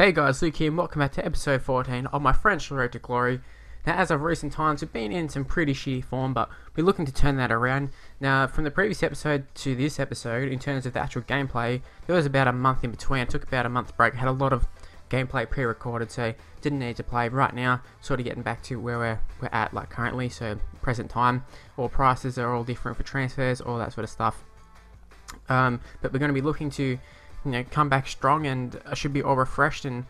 Hey guys, Luke here and welcome back to episode 14 of my French Road to Glory. Now, as of recent times, we've been in some pretty shitty form, but we're looking to turn that around. Now, from the previous episode to this episode, in terms of the actual gameplay, there was about a month in between. I took about a month break, had a lot of gameplay pre-recorded, so didn't need to play. Right now, sort of getting back to where we're at, like currently, so present time. All prices are all different for transfers, all that sort of stuff. But we're going to be looking to come back strong, and I should be all refreshed and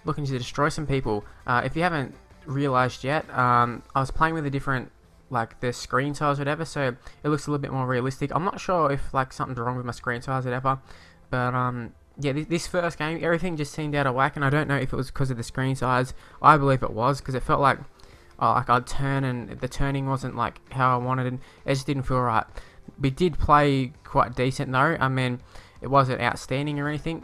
looking to destroy some people. If you haven't realized yet, I was playing with the different, like the screen size, whatever, so it looks a little bit more realistic. I'm not sure if like something's wrong with my screen size, whatever, but yeah, this first game, everything just seemed out of whack, and I don't know if it was because of the screen size. I believe it was, because it felt like I'd turn and the turning wasn't like how I wanted, and it just didn't feel right. We did play quite decent though. I mean, it wasn't outstanding or anything.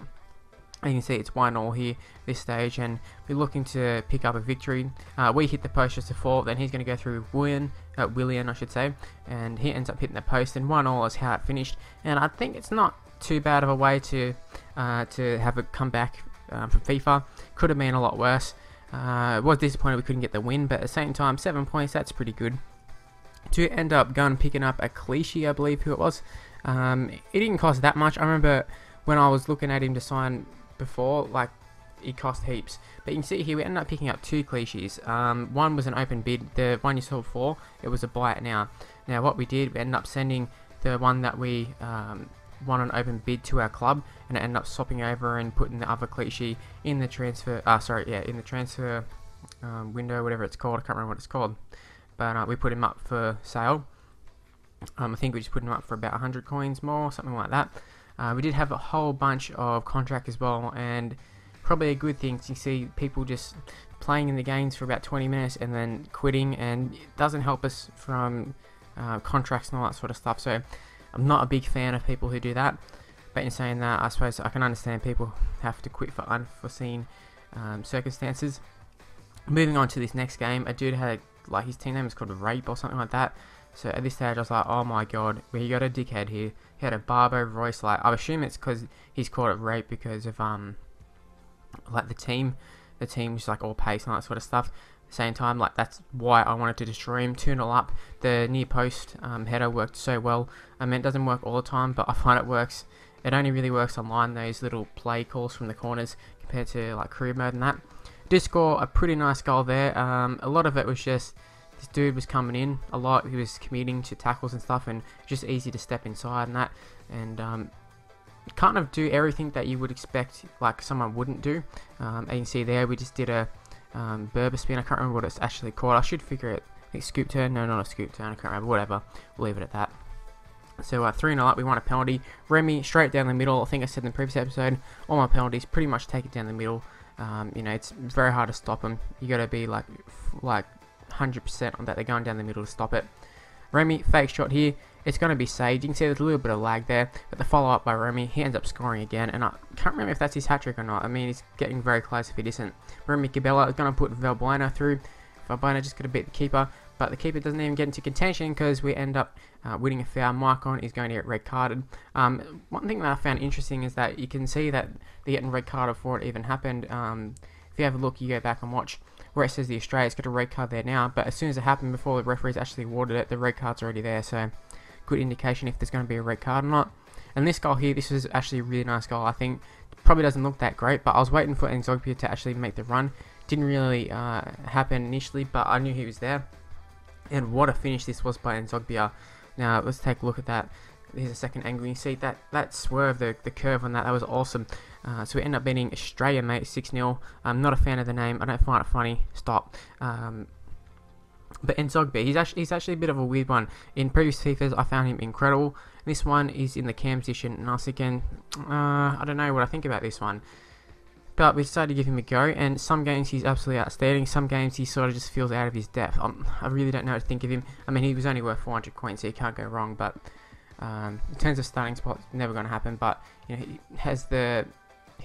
You can see it's 1-1 here this stage, and we're looking to pick up a victory. We hit the post just to fall, then he's going to go through Willian, I should say, and he ends up hitting the post, and 1-1 is how it finished. And I think it's not too bad of a way to have a comeback from FIFA. Could have been a lot worse. Was disappointed we couldn't get the win, but at the same time, 7 points, that's pretty good. To end up picking up a Clichy, I believe who it was. It didn't cost that much. I remember when I was looking at him to sign before, like, it cost heaps. But you can see here we ended up picking up 2 Clichés. One was an open bid. The one you saw before, it was a buy it now. Now what we did, we ended up sending the one that we won an open bid to our club, and it ended up swapping over and putting the other Cliché in the transfer. In the transfer window, whatever it's called. I can't remember what it's called. But we put him up for sale. I think we just put him up for about 100 coins more, something like that. We did have a whole bunch of contract as well, and probably a good thing to see people just playing in the games for about 20 minutes and then quitting, and it doesn't help us from contracts and all that sort of stuff. So I'm not a big fan of people who do that. But in saying that, I suppose I can understand people have to quit for unforeseen circumstances. Moving on to this next game, a dude had, like, his team name is called Rape or something like that. So at this stage I was like, oh my god, we got a dickhead here. He had a Barbo voice. Like, I assume it's because he's called it Rape because of like the team's like all pace and all that sort of stuff. At the same time, like, that's why I wanted to destroy him. 2-0 up. The near post header worked so well. I mean, it doesn't work all the time, but I find it works. It only really works online, those little play calls from the corners, compared to like career mode and that. Did score a pretty nice goal there. A lot of it was just this dude was coming in a lot. He was committing to tackles and stuff, and just easy to step inside and that, and kind of do everything that you would expect like someone wouldn't do. And you can see there we just did a Berber spin. I can't remember what it's actually called. I should figure it. I think scoop turn. No, not a scoop turn. I can't remember. Whatever. We'll leave it at that. So 3-0 up, we won a penalty. Remy straight down the middle. I think I said in the previous episode, all my penalties pretty much take it down the middle. It's very hard to stop them. You got to be like 100% on that they're going down the middle to stop it. Remy, fake shot here. It's going to be saved. You can see there's a little bit of lag there, but the follow up by Remy, he ends up scoring again, and I can't remember if that's his hat trick or not. I mean, he's getting very close if it isn't. Remy Cabella is going to put Valbuena through. Valbuena just going to beat the keeper, but the keeper doesn't even get into contention because we end up winning a foul. Maicon is going to get red carded. One thing that I found interesting is that you can see that they're getting red carded before it even happened. If you have a look, you go back and watch where it says the Australia's got a red card there now, but as soon as it happened, before the referees actually awarded it, the red card's already there, so good indication if there's going to be a red card or not. And this goal here, this was actually a really nice goal. I think probably doesn't look that great, but I was waiting for Nzogbia to actually make the run. Didn't really happen initially, but I knew he was there. And what a finish this was by Nzogbia. Now let's take a look at that. Here's a second angle. You see that swerve, the curve on that was awesome. So we end up beating Australia, mate, 6-0. I'm not a fan of the name. I don't find it funny. Stop. But Nzogbia, he's actually a bit of a weird one. In previous FIFAs, I found him incredible. This one is in the cam position, and I was thinking, I don't know what I think about this one. But we decided to give him a go, and some games he's absolutely outstanding. Some games he sort of just feels out of his depth. I really don't know what to think of him. I mean, he was only worth 400 coins, so you can't go wrong. But in terms of starting spots, never going to happen. But you know, he has the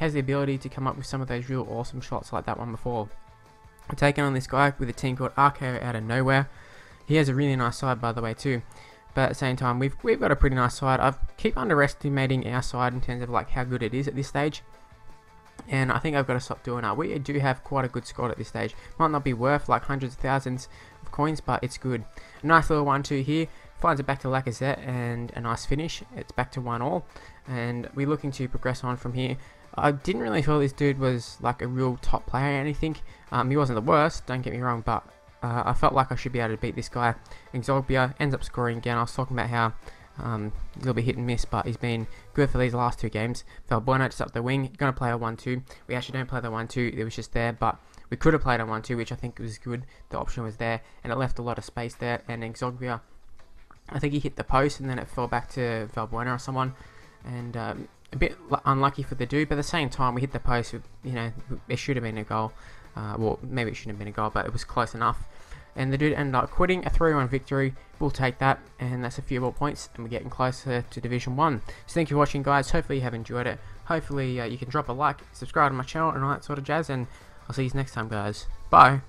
ability to come up with some of those real awesome shots like that one before. We're taking on this guy with a team called RKO out of nowhere. He has a really nice side, by the way, too. But at the same time, we've got a pretty nice side. I keep underestimating our side in terms of like how good it is at this stage. And I think I've got to stop doing that. We do have quite a good squad at this stage. Might not be worth like hundreds of thousands of coins, but it's good. A nice little 1-2 here. Finds it back to Lacazette and a nice finish. It's back to 1-1. And we're looking to progress on from here. I didn't really feel this dude was like a real top player or anything. He wasn't the worst, don't get me wrong, but I felt like I should be able to beat this guy. Exogbia ends up scoring again. I was talking about how a little bit hit and miss, but he's been good for these last 2 games. Valbuena just up the wing, going to play a 1-2. We actually don't play the 1-2, it was just there, but we could have played a 1-2, which I think was good. The option was there, and it left a lot of space there. And Exogbia, I think he hit the post, and then it fell back to Valbuena or someone, and a bit unlucky for the dude. But at the same time, we hit the post. You know, it should have been a goal. Well, maybe it shouldn't have been a goal, but it was close enough. And the dude ended up quitting. A 3-1 victory. We'll take that, and that's a few more points, and we're getting closer to Division 1. So thank you for watching, guys. Hopefully you have enjoyed it. Hopefully you can drop a like, subscribe to my channel, and all that sort of jazz, and I'll see you next time, guys. Bye.